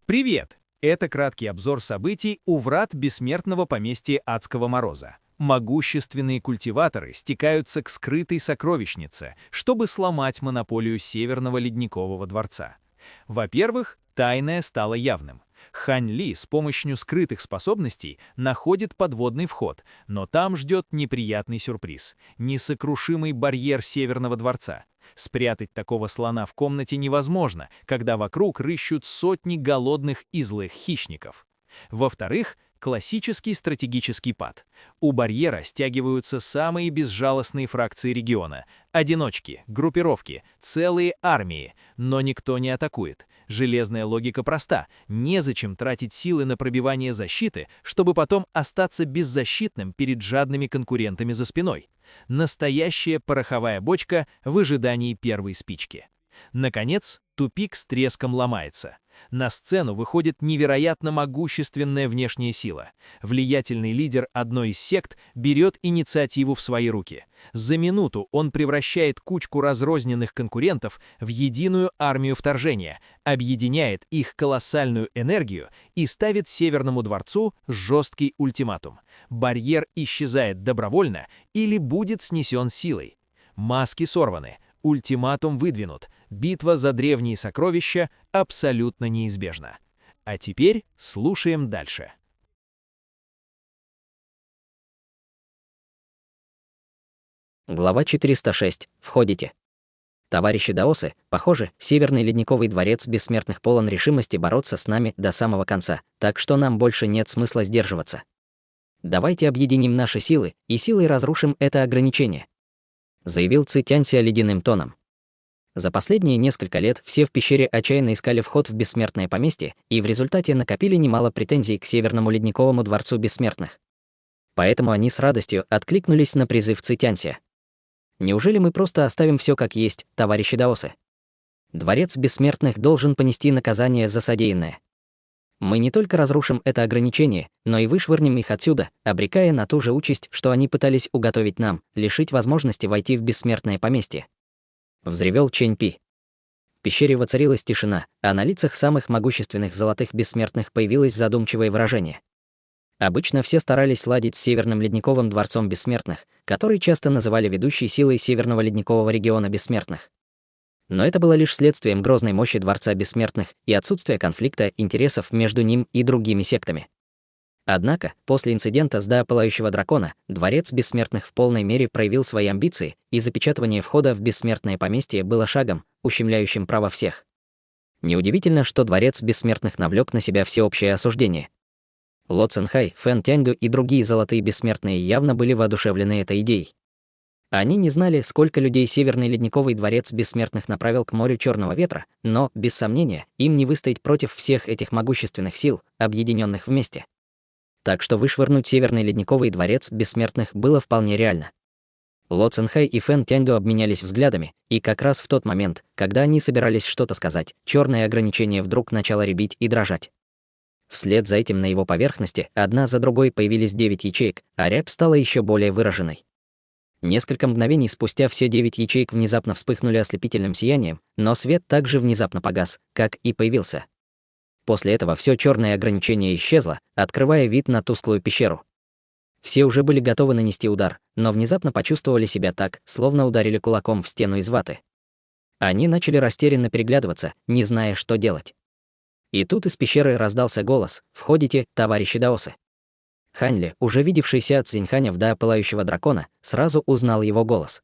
Привет! Это краткий обзор событий у врат бессмертного поместья Адского Мороза. Могущественные культиваторы стекаются к скрытой сокровищнице, чтобы сломать монополию Северного Ледникового дворца. Во-первых, тайное стало явным. Хань Ли с помощью скрытых способностей находит подводный вход, но там ждет неприятный сюрприз – несокрушимый барьер Северного дворца. Спрятать такого слона в комнате невозможно, когда вокруг рыщут сотни голодных и злых хищников. Во-вторых, классический стратегический пад. У барьера стягиваются самые безжалостные фракции региона. Одиночки, группировки, целые армии, но никто не атакует. Железная логика проста. Незачем тратить силы на пробивание защиты, чтобы потом остаться беззащитным перед жадными конкурентами за спиной. Настоящая пороховая бочка в ожидании первой спички. Наконец, тупик с треском ломается. На сцену выходит невероятно могущественная внешняя сила. Влиятельный лидер одной из сект берет инициативу в свои руки. За минуту он превращает кучку разрозненных конкурентов в единую армию вторжения, объединяет их колоссальную энергию и ставит Северному дворцу жесткий ультиматум. Барьер исчезает добровольно или будет снесен силой. Маски сорваны. Ультиматум выдвинут. Битва за древние сокровища абсолютно неизбежна. А теперь слушаем дальше. Глава 406. Входите. Товарищи даосы, похоже, Северный Ледниковый дворец бессмертных полон решимости бороться с нами до самого конца, так что нам больше нет смысла сдерживаться. Давайте объединим наши силы и силой разрушим это ограничение, заявил Ци Тянься ледяным тоном. За последние несколько лет все в пещере отчаянно искали вход в бессмертное поместье и в результате накопили немало претензий к Северному Ледниковому дворцу бессмертных. Поэтому они с радостью откликнулись на призыв Ци Тянься. Неужели мы просто оставим все как есть, товарищи даосы? Дворец бессмертных должен понести наказание за содеянное. Мы не только разрушим это ограничение, но и вышвырнем их отсюда, обрекая на ту же участь, что они пытались уготовить нам, лишить возможности войти в бессмертное поместье. Взревел Чэнь Пи. В пещере воцарилась тишина, а на лицах самых могущественных золотых бессмертных появилось задумчивое выражение. Обычно все старались ладить с Северным Ледниковым дворцом бессмертных, который часто называли ведущей силой Северного Ледникового региона бессмертных. Но это было лишь следствием грозной мощи Дворца Бессмертных и отсутствия конфликта интересов между ним и другими сектами. Однако, после инцидента с Дао Пылающего Дракона, Дворец Бессмертных в полной мере проявил свои амбиции, и запечатывание входа в бессмертное поместье было шагом, ущемляющим право всех. Неудивительно, что Дворец Бессмертных навлек на себя всеобщее осуждение. Ло Цинхай, Фэн Тяньду и другие золотые бессмертные явно были воодушевлены этой идеей. Они не знали, сколько людей Северный Ледниковый дворец бессмертных направил к морю Черного ветра, но, без сомнения, им не выстоять против всех этих могущественных сил, объединенных вместе. Так что вышвырнуть Северный Ледниковый дворец бессмертных было вполне реально. Ло Цинхай и Фэн Тяньду обменялись взглядами, и как раз в тот момент, когда они собирались что-то сказать, черное ограничение вдруг начало рябить и дрожать. Вслед за этим на его поверхности одна за другой появились 9 ячеек, а рябь стала еще более выраженной. Несколько мгновений спустя все 9 ячеек внезапно вспыхнули ослепительным сиянием, но свет также внезапно погас, как и появился. После этого все черное ограничение исчезло, открывая вид на тусклую пещеру. Все уже были готовы нанести удар, но внезапно почувствовали себя так, словно ударили кулаком в стену из ваты. Они начали растерянно переглядываться, не зная, что делать. И тут из пещеры раздался голос: «Входите, товарищи даосы». Хань Ли, уже видевшийся от Цзиньханя в Дао Пылающего Дракона, сразу узнал его голос.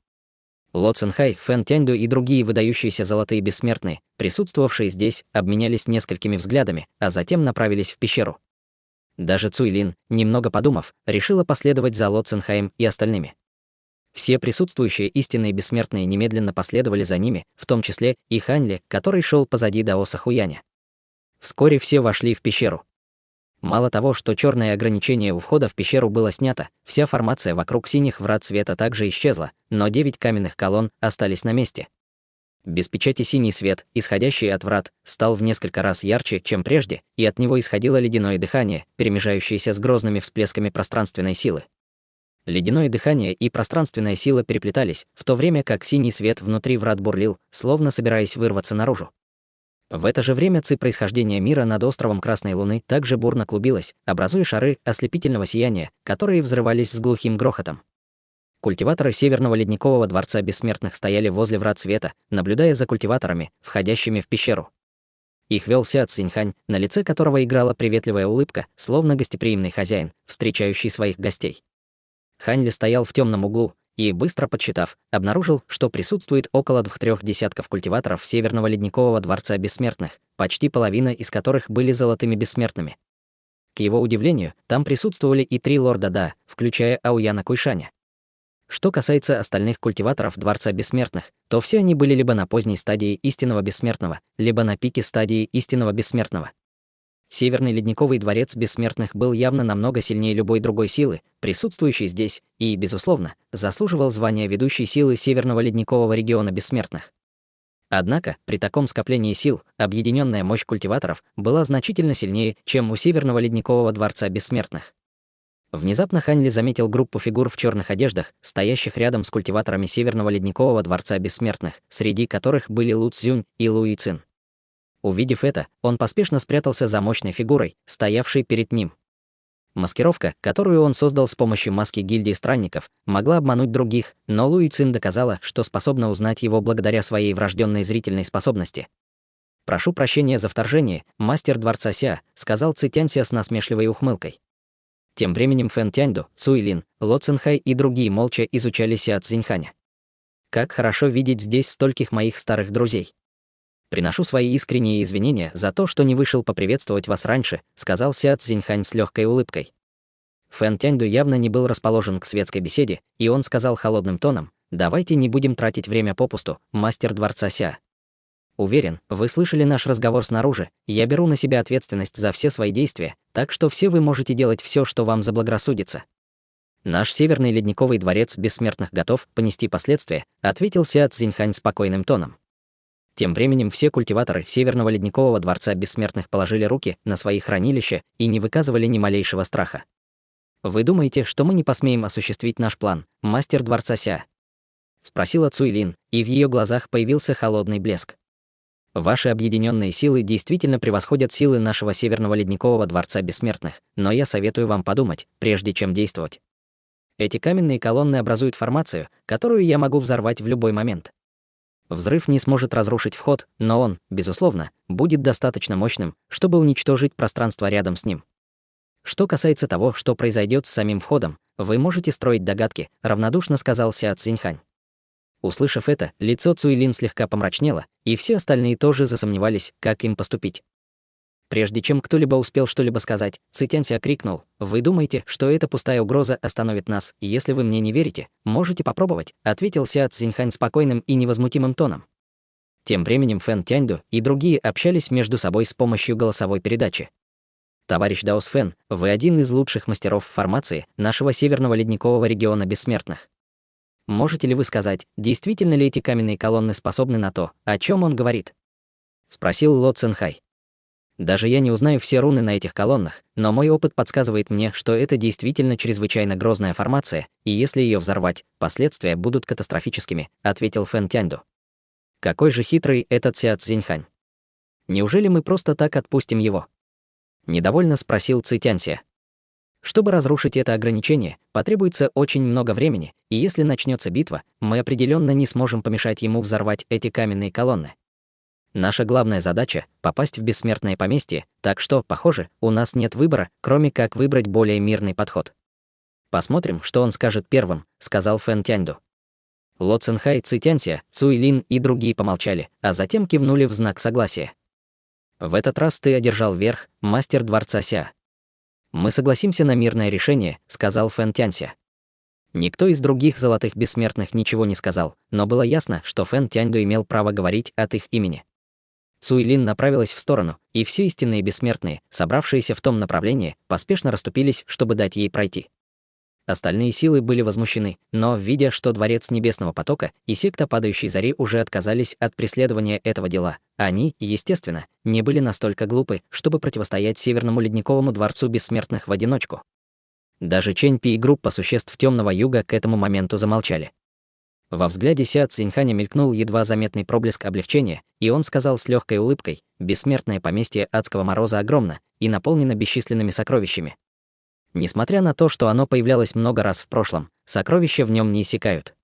Ло Цинхай, Фэн Тяньду и другие выдающиеся золотые бессмертные, присутствовавшие здесь, обменялись несколькими взглядами, а затем направились в пещеру. Даже Цуй Лин, немного подумав, решила последовать за Ло Цинхаем и остальными. Все присутствующие истинные бессмертные немедленно последовали за ними, в том числе и Хань Ли, который шел позади даоса Хуяня. Вскоре все вошли в пещеру. Мало того, что черное ограничение у входа в пещеру было снято, вся формация вокруг синих врат света также исчезла, но 9 каменных колонн остались на месте. Без печати синий свет, исходящий от врат, стал в несколько раз ярче, чем прежде, и от него исходило ледяное дыхание, перемежающееся с грозными всплесками пространственной силы. Ледяное дыхание и пространственная сила переплетались, в то время как синий свет внутри врат бурлил, словно собираясь вырваться наружу. В это же время ци происхождения мира над островом Красной Луны также бурно клубилась, образуя шары ослепительного сияния, которые взрывались с глухим грохотом. Культиваторы Северного Ледникового Дворца Бессмертных стояли возле врат света, наблюдая за культиваторами, входящими в пещеру. Их вел Сяо Цзиньхань, на лице которого играла приветливая улыбка, словно гостеприимный хозяин, встречающий своих гостей. Хань Ли стоял в темном углу и, быстро подсчитав, обнаружил, что присутствует около 2-3 десятков культиваторов Северного Ледникового Дворца Бессмертных, почти половина из которых были золотыми бессмертными. К его удивлению, там присутствовали и 3 лорда Да, включая Ауяна Куйшаня. Что касается остальных культиваторов Дворца Бессмертных, то все они были либо на поздней стадии истинного бессмертного, либо на пике стадии истинного бессмертного. Северный Ледниковый Дворец Бессмертных был явно намного сильнее любой другой силы, присутствующей здесь, и, безусловно, заслуживал звания ведущей силы Северного Ледникового региона Бессмертных. Однако, при таком скоплении сил, объединенная мощь культиваторов была значительно сильнее, чем у Северного Ледникового Дворца Бессмертных. Внезапно Хань Ли заметил группу фигур в черных одеждах, стоящих рядом с культиваторами Северного Ледникового Дворца Бессмертных, среди которых были Лу Цзюнь и Лу Ицин. Увидев это, он поспешно спрятался за мощной фигурой, стоявшей перед ним. Маскировка, которую он создал с помощью маски гильдии странников, могла обмануть других, но Лу Ицин доказала, что способна узнать его благодаря своей врожденной зрительной способности. «Прошу прощения за вторжение, мастер Дворца Ся», — сказал Ци Тянься с насмешливой ухмылкой. Тем временем Фэн Тяньду, Цуй Лин, Ло Цинхай и другие молча изучали Сяо Цзиньханя. «Как хорошо видеть здесь стольких моих старых друзей. Приношу свои искренние извинения за то, что не вышел поприветствовать вас раньше», — сказал Сяо Цзиньхань с легкой улыбкой. Фэн Тяньду явно не был расположен к светской беседе, и он сказал холодным тоном: «Давайте не будем тратить время попусту, мастер Дворца Ся. Уверен, вы слышали наш разговор снаружи, я беру на себя ответственность за все свои действия, так что все вы можете делать все, что вам заблагорассудится». «Наш Северный Ледниковый Дворец Бессмертных готов понести последствия», — ответил Сяо Цзиньхань спокойным тоном. Тем временем все культиваторы Северного Ледникового Дворца Бессмертных положили руки на свои хранилища и не выказывали ни малейшего страха. «Вы думаете, что мы не посмеем осуществить наш план, мастер Дворца Ся?» — спросила Цуй Лин, и в ее глазах появился холодный блеск. «Ваши объединенные силы действительно превосходят силы нашего Северного Ледникового Дворца Бессмертных, но я советую вам подумать, прежде чем действовать. Эти каменные колонны образуют формацию, которую я могу взорвать в любой момент. Взрыв не сможет разрушить вход, но он, безусловно, будет достаточно мощным, чтобы уничтожить пространство рядом с ним. Что касается того, что произойдет с самим входом, вы можете строить догадки», — равнодушно сказал Сяо Цзиньхань. Услышав это, лицо Цуй Лин слегка помрачнело, и все остальные тоже засомневались, как им поступить. Прежде чем кто-либо успел что-либо сказать, Ци Тянься крикнул: «Вы думаете, что эта пустая угроза остановит нас, и если вы мне не верите, можете попробовать», — ответил Сяо Цзиньхань спокойным и невозмутимым тоном. Тем временем Фэн Тяньду и другие общались между собой с помощью голосовой передачи. «Товарищ Даос Фэн, вы один из лучших мастеров формации нашего Северного Ледникового региона Бессмертных. Можете ли вы сказать, действительно ли эти каменные колонны способны на то, о чем он говорит?» — спросил Ло Цинхай. «Даже я не узнаю все руны на этих колоннах, но мой опыт подсказывает мне, что это действительно чрезвычайно грозная формация, и если ее взорвать, последствия будут катастрофическими», — ответил Фэн Тяньду. «Какой же хитрый этот Сяо Цзиньхань. Неужели мы просто так отпустим его?» — недовольно спросил Ци Тянься. «Чтобы разрушить это ограничение, потребуется очень много времени, и если начнется битва, мы определенно не сможем помешать ему взорвать эти каменные колонны. Наша главная задача — попасть в бессмертное поместье, так что, похоже, у нас нет выбора, кроме как выбрать более мирный подход. Посмотрим, что он скажет первым», — сказал Фэн Тяньду. Ло Цинхай, Ци Тянься, Цуй Лин и другие помолчали, а затем кивнули в знак согласия. «В этот раз ты одержал верх, мастер Дворца Ся. Мы согласимся на мирное решение», — сказал Фэн Тянься. Никто из других золотых бессмертных ничего не сказал, но было ясно, что Фэн Тяньду имел право говорить от их имени. Цуй Лин направилась в сторону, и все истинные бессмертные, собравшиеся в том направлении, поспешно расступились, чтобы дать ей пройти. Остальные силы были возмущены, но, видя, что Дворец Небесного Потока и секта Падающей Зари уже отказались от преследования этого дела, они, естественно, не были настолько глупы, чтобы противостоять Северному Ледниковому Дворцу Бессмертных в одиночку. Даже Чэнь Пи и группа существ Темного Юга к этому моменту замолчали. Во взгляде Ся Цзиньханя мелькнул едва заметный проблеск облегчения, и он сказал с легкой улыбкой: «Бессмертное поместье Адского Мороза огромно и наполнено бесчисленными сокровищами. Несмотря на то, что оно появлялось много раз в прошлом, сокровища в нем не иссякают.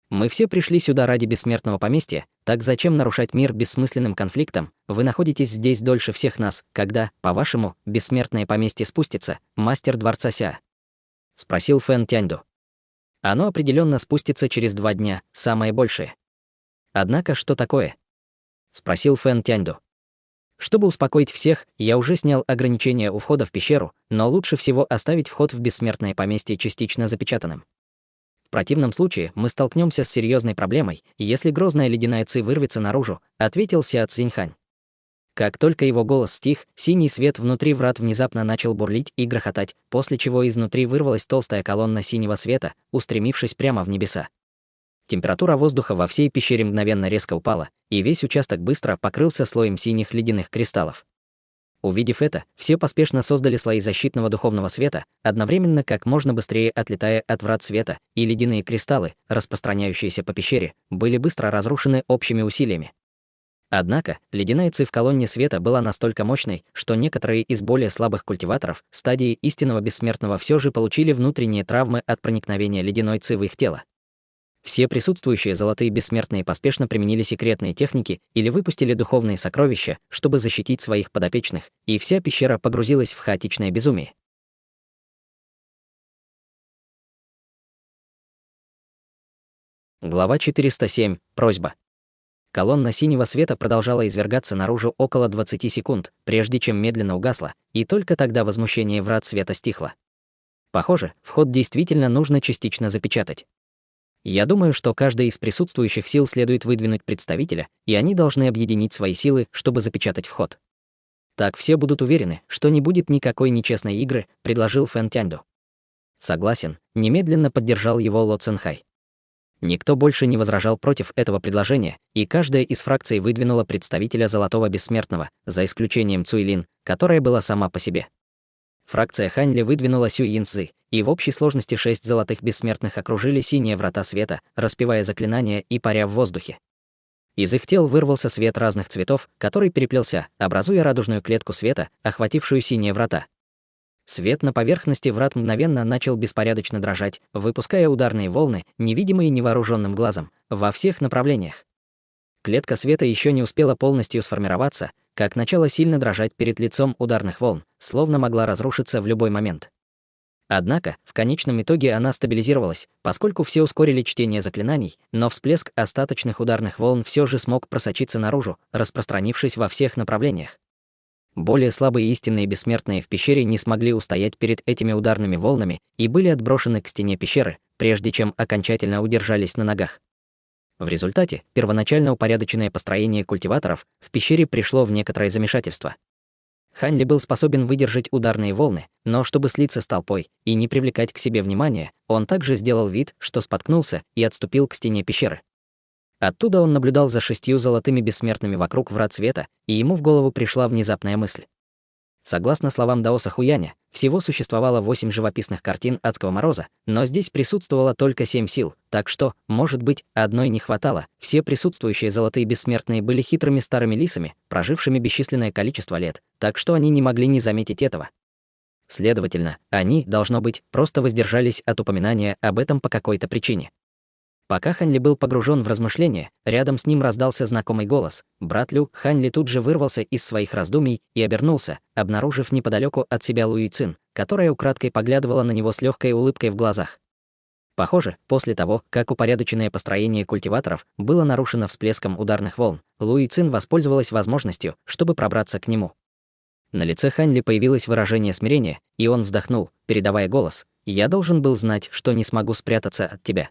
Мы все пришли сюда ради бессмертного поместья, так зачем нарушать мир бессмысленным конфликтом? Вы находитесь здесь дольше всех нас. Когда, по-вашему, бессмертное поместье спустится, мастер дворца Ся?» — спросил Фэн Тяньду. «Оно определенно спустится через 2 дня, самое большее». «Однако, что такое?» — спросил Фэн Тяньду. «Чтобы успокоить всех, я уже снял ограничения у входа в пещеру, но лучше всего оставить вход в бессмертное поместье частично запечатанным. В противном случае мы столкнемся с серьезной проблемой, если грозная ледяная ци вырвется наружу», — ответил Ся Цзиньхань. Как только его голос стих, синий свет внутри врат внезапно начал бурлить и грохотать, после чего изнутри вырвалась толстая колонна синего света, устремившись прямо в небеса. Температура воздуха во всей пещере мгновенно резко упала, и весь участок быстро покрылся слоем синих ледяных кристаллов. Увидев это, все поспешно создали слои защитного духовного света, одновременно как можно быстрее отлетая от врат света, и ледяные кристаллы, распространяющиеся по пещере, были быстро разрушены общими усилиями. Однако, ледяная ци в колонне света была настолько мощной, что некоторые из более слабых культиваторов стадии истинного бессмертного все же получили внутренние травмы от проникновения ледяной ци в их тело. Все присутствующие золотые бессмертные поспешно применили секретные техники или выпустили духовные сокровища, чтобы защитить своих подопечных, и вся пещера погрузилась в хаотичное безумие. Глава 407. Просьба. Колонна синего света продолжала извергаться наружу около 20 секунд, прежде чем медленно угасла, и только тогда возмущение врат света стихло. Похоже, вход действительно нужно частично запечатать. Я думаю, что каждой из присутствующих сил следует выдвинуть представителя, и они должны объединить свои силы, чтобы запечатать вход. Так все будут уверены, что не будет никакой нечестной игры, предложил Фэн Тяньду. Согласен, немедленно поддержал его Ло Цинхай. Никто больше не возражал против этого предложения, и каждая из фракций выдвинула представителя Золотого Бессмертного, за исключением Цуйлин, которая была сама по себе. Фракция Ханьли выдвинула Сю Янцзы, и в общей сложности 6 Золотых Бессмертных окружили синие врата света, распевая заклинания и паря в воздухе. Из их тел вырвался свет разных цветов, который переплелся, образуя радужную клетку света, охватившую синие врата. Свет на поверхности врат мгновенно начал беспорядочно дрожать, выпуская ударные волны, невидимые невооруженным глазом, во всех направлениях. Клетка света еще не успела полностью сформироваться, как начала сильно дрожать перед лицом ударных волн, словно могла разрушиться в любой момент. Однако, в конечном итоге она стабилизировалась, поскольку все ускорили чтение заклинаний, но всплеск остаточных ударных волн все же смог просочиться наружу, распространившись во всех направлениях. Более слабые истинные бессмертные в пещере не смогли устоять перед этими ударными волнами и были отброшены к стене пещеры, прежде чем окончательно удержались на ногах. В результате, первоначально упорядоченное построение культиваторов в пещере пришло в некоторое замешательство. Ханьли был способен выдержать ударные волны, но чтобы слиться с толпой и не привлекать к себе внимания, он также сделал вид, что споткнулся и отступил к стене пещеры. Оттуда он наблюдал за 6 золотыми бессмертными вокруг врат света, и ему в голову пришла внезапная мысль. Согласно словам Даоса Хуяня, всего существовало 8 живописных картин Адского Мороза, но здесь присутствовало только 7 сил, так что, может быть, одной не хватало. Все присутствующие золотые бессмертные были хитрыми старыми лисами, прожившими бесчисленное количество лет, так что они не могли не заметить этого. Следовательно, они, должно быть, просто воздержались от упоминания об этом по какой-то причине. Пока Ханьли был погружен в размышления, рядом с ним раздался знакомый голос. Брат Лю. Ханьли тут же вырвался из своих раздумий и обернулся, обнаружив неподалеку от себя Луи Цин, которая украдкой поглядывала на него с легкой улыбкой в глазах. Похоже, после того, как упорядоченное построение культиваторов было нарушено всплеском ударных волн, Луи Цин воспользовалась возможностью, чтобы пробраться к нему. На лице Ханьли появилось выражение смирения, и он вздохнул, передавая голос: «Я должен был знать, что не смогу спрятаться от тебя.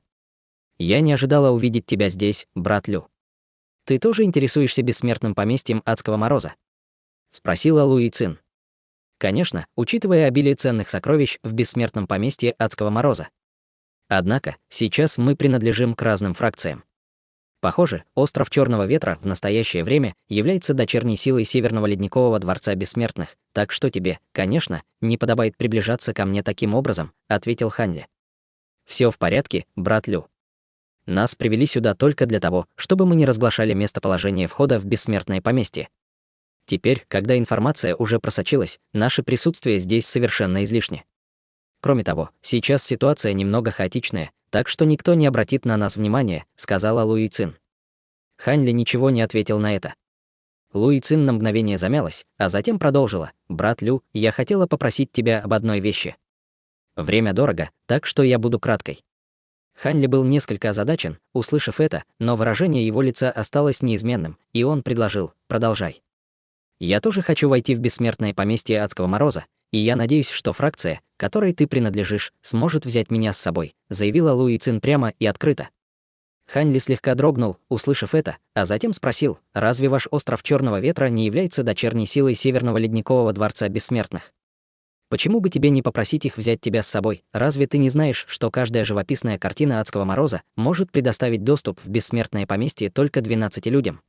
Я не ожидала увидеть тебя здесь, брат Лю. Ты тоже интересуешься бессмертным поместьем Адского Мороза?» — спросила Луи Цин. Конечно, учитывая обилие ценных сокровищ в бессмертном поместье Адского Мороза. Однако, сейчас мы принадлежим к разным фракциям. Похоже, остров Черного Ветра в настоящее время является дочерней силой Северного Ледникового Дворца Бессмертных, так что тебе, конечно, не подобает приближаться ко мне таким образом, ответил Ханьли. Все в порядке, брат Лю. Нас привели сюда только для того, чтобы мы не разглашали местоположение входа в бессмертное поместье. Теперь, когда информация уже просочилась, наше присутствие здесь совершенно излишне. Кроме того, сейчас ситуация немного хаотичная, так что никто не обратит на нас внимания, сказала Луи Цин. Хань Ли ничего не ответил на это. Луи Цин на мгновение замялась, а затем продолжила. «Брат Лю, я хотела попросить тебя об одной вещи. Время дорого, так что я буду краткой». Хань Ли был несколько озадачен, услышав это, но выражение его лица осталось неизменным, и он предложил: «Продолжай». «Я тоже хочу войти в бессмертное поместье Адского Мороза, и я надеюсь, что фракция, которой ты принадлежишь, сможет взять меня с собой», заявила Луи Цин прямо и открыто. Хань Ли слегка дрогнул, услышав это, а затем спросил: «Разве ваш остров Черного Ветра не является дочерней силой Северного Ледникового Дворца Бессмертных? Почему бы тебе не попросить их взять тебя с собой? Разве ты не знаешь, что каждая живописная картина Адского Мороза может предоставить доступ в бессмертное поместье только 12 людям?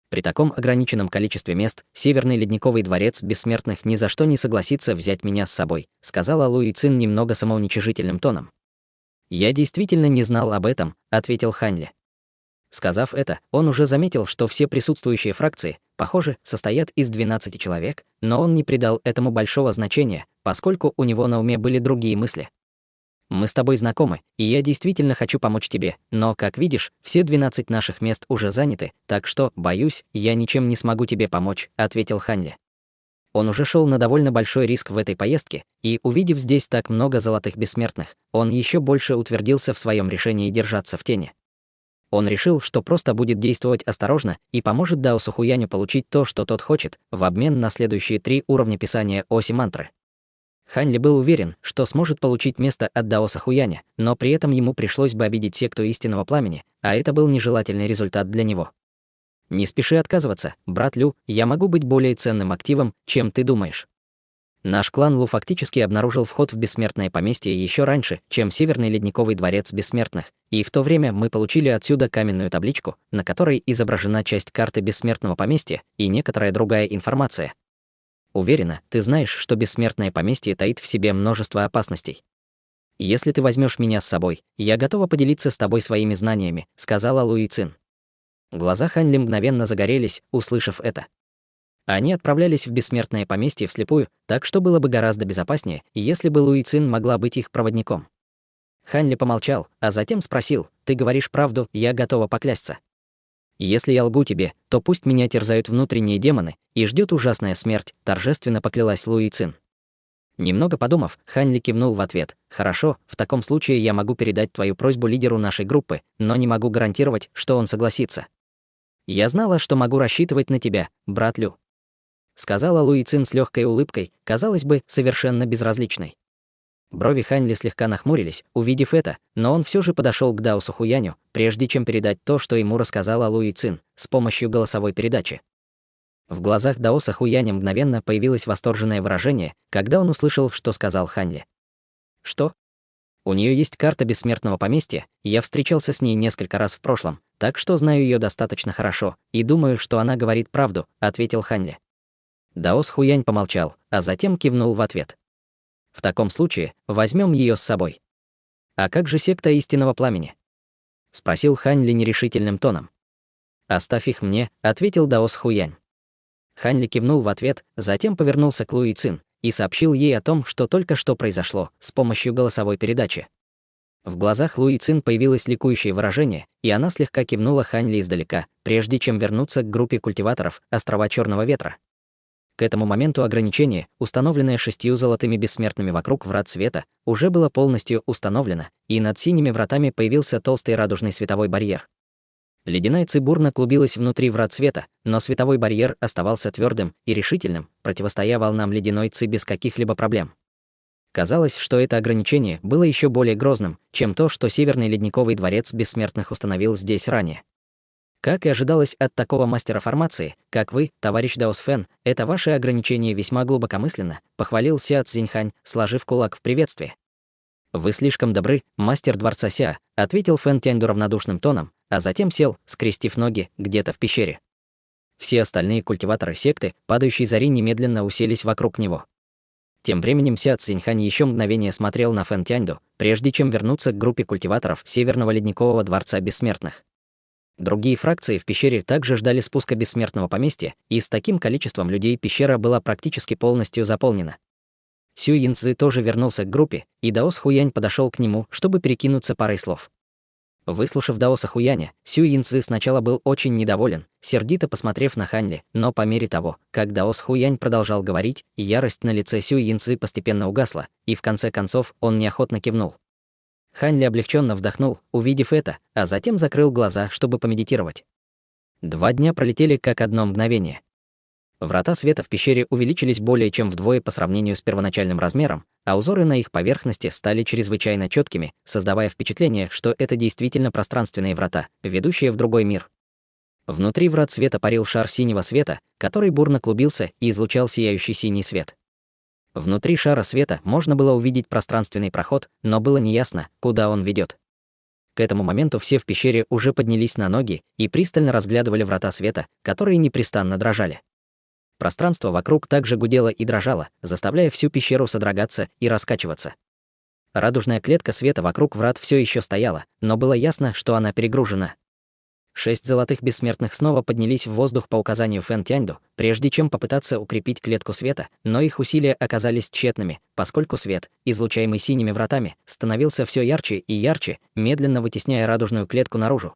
При таком ограниченном количестве мест Северный Ледниковый Дворец Бессмертных ни за что не согласится взять меня с собой», сказала Луи Цин немного самоуничижительным тоном. «Я действительно не знал об этом», — ответил Хань Ли. Сказав это, он уже заметил, что все присутствующие фракции, похоже, состоят из 12 человек, но он не придал этому большого значения, поскольку у него на уме были другие мысли. «Мы с тобой знакомы, и я действительно хочу помочь тебе, но, как видишь, все 12 наших мест уже заняты, так что, боюсь, я ничем не смогу тебе помочь», — ответил Хань Ли. Он уже шел на довольно большой риск в этой поездке, и, увидев здесь так много золотых бессмертных, он еще больше утвердился в своем решении держаться в тени. Он решил, что просто будет действовать осторожно и поможет Дао Сухуяню получить то, что тот хочет, в обмен на следующие 3 уровня писания Оси мантры. Хань Ли был уверен, что сможет получить место от Дао Сухуяня, но при этом ему пришлось бы обидеть секту истинного пламени, а это был нежелательный результат для него. «Не спеши отказываться, брат Лю, я могу быть более ценным активом, чем ты думаешь. Наш клан Лу фактически обнаружил вход в бессмертное поместье еще раньше, чем Северный Ледниковый Дворец Бессмертных, и в то время мы получили отсюда каменную табличку, на которой изображена часть карты бессмертного поместья и некоторая другая информация. Уверена, ты знаешь, что бессмертное поместье таит в себе множество опасностей. Если ты возьмешь меня с собой, я готова поделиться с тобой своими знаниями», сказала Луи Цин. Глаза Хань Ли мгновенно загорелись, услышав это. Они отправлялись в бессмертное поместье вслепую, так что было бы гораздо безопаснее, если бы Луи Цин могла быть их проводником. Хань Ли помолчал, а затем спросил: «Ты говоришь правду, я готова поклясться. Если я лгу тебе, то пусть меня терзают внутренние демоны, и ждет ужасная смерть», торжественно поклялась Луи Цин. Немного подумав, Хань Ли кивнул в ответ: «Хорошо, в таком случае я могу передать твою просьбу лидеру нашей группы, но не могу гарантировать, что он согласится». «Я знала, что могу рассчитывать на тебя, брат Лю», сказала Луи Цин с легкой улыбкой, казалось бы, совершенно безразличной. Брови Хань Ли слегка нахмурились, увидев это, но он все же подошел к Дао Сухуяню, прежде чем передать то, что ему рассказала Луи Цин, с помощью голосовой передачи. В глазах Дао Сухуяня мгновенно появилось восторженное выражение, когда он услышал, что сказал Хань Ли. «Что? У нее есть карта бессмертного поместья, я встречался с ней несколько раз в прошлом, так что знаю ее достаточно хорошо, и думаю, что она говорит правду», ответил Хань Ли. Дао Сухуянь помолчал, а затем кивнул в ответ. «В таком случае возьмем ее с собой». «А как же секта истинного пламени?» спросил Хань Ли нерешительным тоном. «Оставь их мне», ответил Дао Сухуянь. Хань Ли кивнул в ответ, затем повернулся к Луи Цин и сообщил ей о том, что только что произошло, с помощью голосовой передачи. В глазах Луи Цин появилось ликующее выражение, и она слегка кивнула Хань Ли издалека, прежде чем вернуться к группе культиваторов Острова Черного Ветра. К этому моменту ограничение, установленное 6 золотыми бессмертными вокруг врат света, уже было полностью установлено, и над синими вратами появился толстый радужный световой барьер. Ледяная ци бурно клубилась внутри врат света, но световой барьер оставался твердым и решительным, противостоя волнам ледяной ци без каких-либо проблем. Казалось, что это ограничение было еще более грозным, чем то, что Северный Ледниковый Дворец Бессмертных установил здесь ранее. Как и ожидалось от такого мастера формации, как вы, товарищ Даос Фэн, это ваше ограничение весьма глубокомысленно, похвалил Сиа Цзиньхань, сложив кулак в приветствии. «Вы слишком добры, мастер дворца Сиа», ответил Фэн Тяньду равнодушным тоном, а затем сел, скрестив ноги, где-то в пещере. Все остальные культиваторы секты, падающей зари, немедленно уселись вокруг него. Тем временем Ся Цзиньхань еще мгновение смотрел на Фэн Тяньду, прежде чем вернуться к группе культиваторов Северного ледникового дворца бессмертных. Другие фракции в пещере также ждали спуска бессмертного поместья, и с таким количеством людей пещера была практически полностью заполнена. Сюй Янцзы тоже вернулся к группе, и Даос Хуянь подошел к нему, чтобы перекинуться парой слов. Выслушав Даоса Хуяня, Сюй Янцзы сначала был очень недоволен, сердито посмотрев на Хань Ли, но по мере того, как Даос Хуянь продолжал говорить, ярость на лице Сюй Янцзы постепенно угасла, и в конце концов он неохотно кивнул. Хань Ли облегченно вдохнул, увидев это, а затем закрыл глаза, чтобы помедитировать. 2 дня пролетели как одно мгновение. Врата света в пещере увеличились более чем вдвое по сравнению с первоначальным размером, а узоры на их поверхности стали чрезвычайно четкими, создавая впечатление, что это действительно пространственные врата, ведущие в другой мир. Внутри врат света парил шар синего света, который бурно клубился и излучал сияющий синий свет. Внутри шара света можно было увидеть пространственный проход, но было неясно, куда он ведет. К этому моменту все в пещере уже поднялись на ноги и пристально разглядывали врата света, которые непрестанно дрожали. Пространство вокруг также гудело и дрожало, заставляя всю пещеру содрогаться и раскачиваться. Радужная клетка света вокруг врат все еще стояла, но было ясно, что она перегружена. 6 золотых бессмертных снова поднялись в воздух по указанию Фэн Тяньду, прежде чем попытаться укрепить клетку света, но их усилия оказались тщетными, поскольку свет, излучаемый синими вратами, становился все ярче и ярче, медленно вытесняя радужную клетку наружу.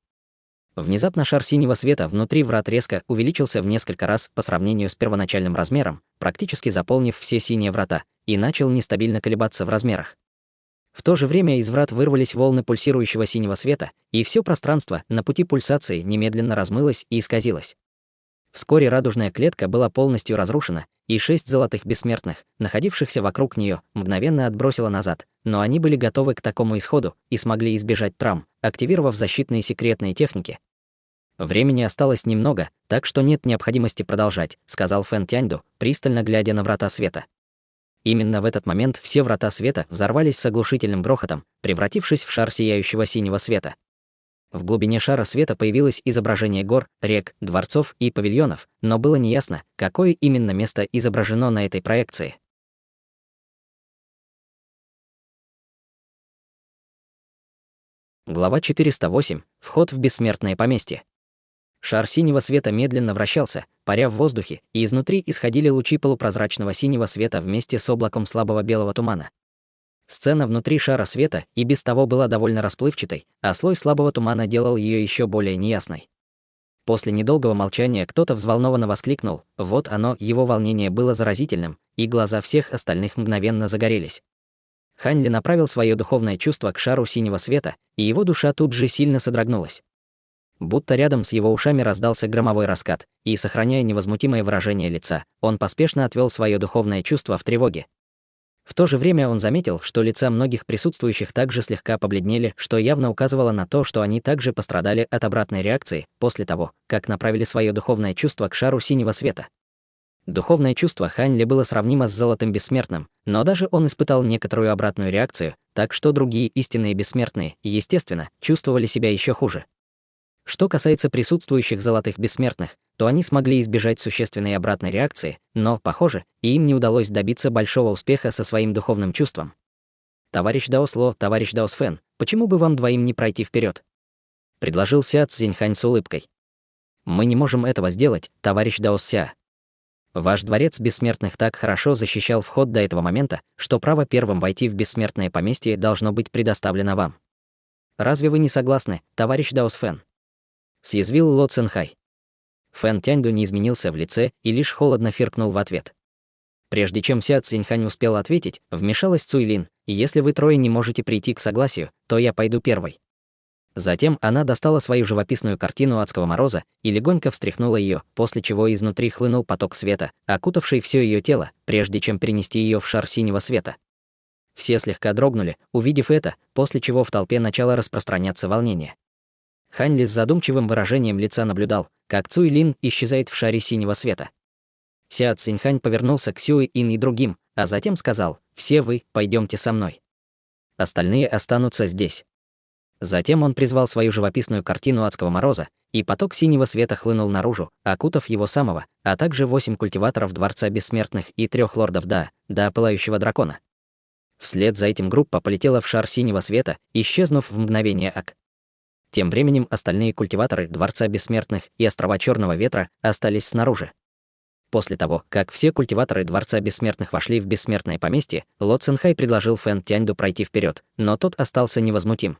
Внезапно шар синего света внутри врат резко увеличился в несколько раз по сравнению с первоначальным размером, практически заполнив все синие врата, и начал нестабильно колебаться в размерах. В то же время из врат вырвались волны пульсирующего синего света, и все пространство на пути пульсации немедленно размылось и исказилось. Вскоре радужная клетка была полностью разрушена, и 6 золотых бессмертных, находившихся вокруг нее, мгновенно отбросило назад, но они были готовы к такому исходу и смогли избежать травм, активировав защитные секретные техники. «Времени осталось немного, так что нет необходимости продолжать», — сказал Фэн Тяньду, пристально глядя на врата света. Именно в этот момент все врата света взорвались с оглушительным грохотом, превратившись в шар сияющего синего света. В глубине шара света появилось изображение гор, рек, дворцов и павильонов, но было неясно, какое именно место изображено на этой проекции. Глава 408. Вход в бессмертное поместье. Шар синего света медленно вращался, паря в воздухе, и изнутри исходили лучи полупрозрачного синего света вместе с облаком слабого белого тумана. Сцена внутри шара света и без того была довольно расплывчатой, а слой слабого тумана делал ее еще более неясной. После недолгого молчания кто-то взволнованно воскликнул: вот оно, его волнение было заразительным, и глаза всех остальных мгновенно загорелись. Хань Ли направил свое духовное чувство к шару синего света, и его душа тут же сильно содрогнулась. Будто рядом с его ушами раздался громовой раскат, и, сохраняя невозмутимое выражение лица, он поспешно отвел свое духовное чувство в тревоге. В то же время он заметил, что лица многих присутствующих также слегка побледнели, что явно указывало на то, что они также пострадали от обратной реакции после того, как направили свое духовное чувство к шару синего света. Духовное чувство Хань Ли было сравнимо с золотым бессмертным, но даже он испытал некоторую обратную реакцию, так что другие истинные бессмертные, естественно, чувствовали себя еще хуже. Что касается присутствующих золотых бессмертных, то они смогли избежать существенной обратной реакции, но, похоже, и им не удалось добиться большого успеха со своим духовным чувством. «Товарищ Даос Ло, товарищ Даос Фэн, почему бы вам двоим не пройти вперед? Предложил Ся Цзиньхань с улыбкой. «Мы не можем этого сделать, товарищ Даос Ся. Ваш дворец бессмертных так хорошо защищал вход до этого момента, что право первым войти в бессмертное поместье должно быть предоставлено вам. Разве вы не согласны, товарищ Даос Фэн?» Съязвил Ло Цинхай. Фэн Тяньду не изменился в лице и лишь холодно фыркнул в ответ. Прежде чем Ся Цзиньхань успел ответить, вмешалась Цуйлин: «Если вы трое не можете прийти к согласию, то я пойду первой». Затем она достала свою живописную картину адского мороза и легонько встряхнула ее, после чего изнутри хлынул поток света, окутавший все ее тело, прежде чем перенести ее в шар синего света. Все слегка дрогнули, увидев это, после чего в толпе начало распространяться волнение. Хань Ли с задумчивым выражением лица наблюдал, как Цуйлин исчезает в шаре синего света. Ся Циньхань повернулся к Сюй Ин и другим, а затем сказал: «Все вы, пойдемте со мной. Остальные останутся здесь». Затем он призвал свою живописную картину адского мороза, и поток синего света хлынул наружу, окутав его самого, а также 8 культиваторов Дворца Бессмертных и 3 лордов до Пылающего Дракона. Вслед за этим группа полетела в шар синего света, исчезнув в мгновение ока. Тем временем остальные культиваторы Дворца Бессмертных и Острова Черного Ветра остались снаружи. После того, как все культиваторы Дворца Бессмертных вошли в Бессмертное поместье, Ло Цинхай предложил Фэн Тяньду пройти вперед, но тот остался невозмутим.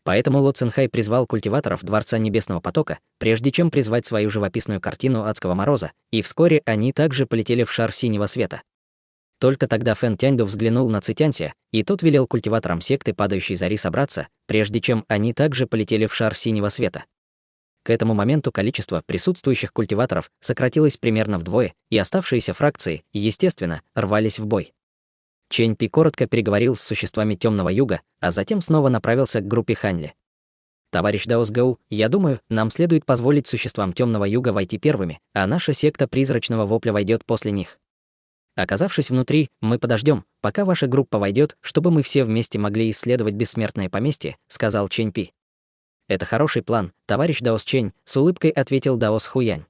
Поэтому Ло Цинхай призвал культиваторов Дворца Небесного Потока, прежде чем призвать свою живописную картину Адского Мороза, и вскоре они также полетели в шар синего света. Только тогда Фэн Тяньду взглянул на Цитянься, и тот велел культиваторам секты Падающей Зари собраться, прежде чем они также полетели в шар синего света. К этому моменту количество присутствующих культиваторов сократилось примерно вдвое, и оставшиеся фракции, естественно, рвались в бой. Чэнь Пи коротко переговорил с существами Темного Юга, а затем снова направился к группе Ханьли. «Товарищ Даос Гоу, я думаю, нам следует позволить существам Темного Юга войти первыми, а наша секта Призрачного Вопля войдет после них. Оказавшись внутри, мы подождем, пока ваша группа войдет, чтобы мы все вместе могли исследовать Бессмертное поместье», — сказал Чэнь Пи. «Это хороший план, товарищ Даос Чэнь», — с улыбкой ответил Даос Хуянь.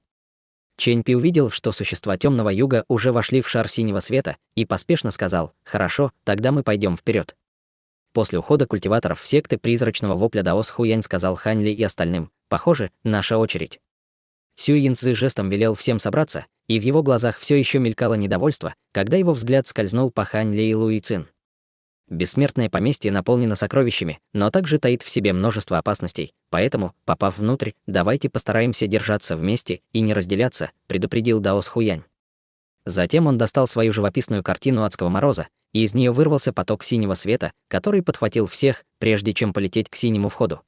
Чэнь Пи увидел, что существа Темного Юга уже вошли в шар синего света, и поспешно сказал: «Хорошо, тогда мы пойдем вперед». После ухода культиваторов секты Призрачного Вопля Даос Хуянь сказал Ханьли и остальным: «Похоже, наша очередь». Сюй Янцзы жестом велел всем собраться, и в его глазах все еще мелькало недовольство, когда его взгляд скользнул по Ханьли и Луи Цин. Бессмертное поместье наполнено сокровищами, но также таит в себе множество опасностей, поэтому, попав внутрь, давайте постараемся держаться вместе и не разделяться, предупредил Даос Хуянь. Затем он достал свою живописную картину Адского Мороза, и из нее вырвался поток синего света, который подхватил всех, прежде чем полететь к синему входу.